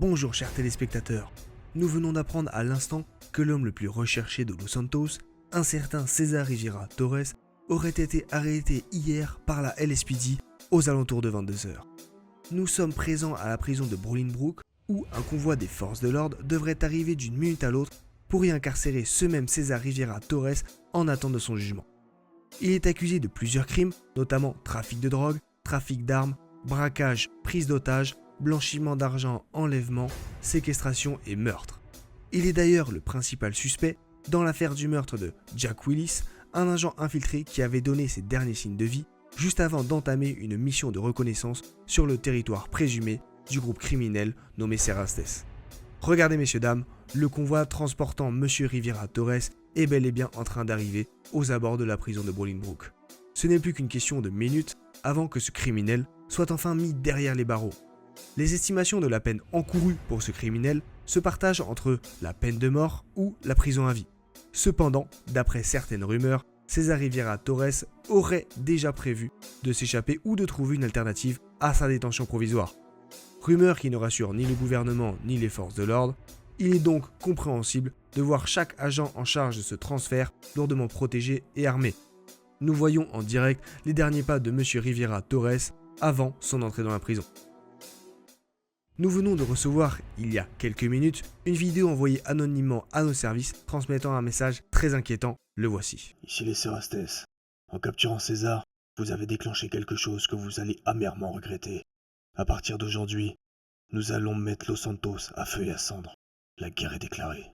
Bonjour chers téléspectateurs, nous venons d'apprendre à l'instant que l'homme le plus recherché de Los Santos, un certain César Rivera Torres, aurait été arrêté hier par la LSPD aux alentours de 22h. Nous sommes présents à la prison de Bolingbrook où un convoi des forces de l'ordre devrait arriver d'une minute à l'autre pour y incarcérer ce même César Rivera Torres en attente de son jugement. Il est accusé de plusieurs crimes, notamment trafic de drogue, trafic d'armes, braquage, prise d'otages, blanchiment d'argent, enlèvement, séquestration et meurtre. Il est d'ailleurs le principal suspect dans l'affaire du meurtre de Jack Willis, un agent infiltré qui avait donné ses derniers signes de vie juste avant d'entamer une mission de reconnaissance sur le territoire présumé du groupe criminel nommé Cerastes. Regardez messieurs dames, le convoi transportant M. Rivera Torres est bel et bien en train d'arriver aux abords de la prison de Bolingbrook. Ce n'est plus qu'une question de minutes avant que ce criminel soit enfin mis derrière les barreaux. Les estimations de la peine encourue pour ce criminel se partagent entre la peine de mort ou la prison à vie. Cependant, d'après certaines rumeurs, César Rivera Torres aurait déjà prévu de s'échapper ou de trouver une alternative à sa détention provisoire. Rumeur qui ne rassure ni le gouvernement ni les forces de l'ordre. Il est donc compréhensible de voir chaque agent en charge de ce transfert lourdement protégé et armé. Nous voyons en direct les derniers pas de M. Rivera Torres avant son entrée dans la prison. Nous venons de recevoir, il y a quelques minutes, une vidéo envoyée anonymement à nos services transmettant un message très inquiétant. Le voici. Ici les Cerastes. En capturant César, vous avez déclenché quelque chose que vous allez amèrement regretter. À partir d'aujourd'hui, nous allons mettre Los Santos à feu et à cendre. La guerre est déclarée.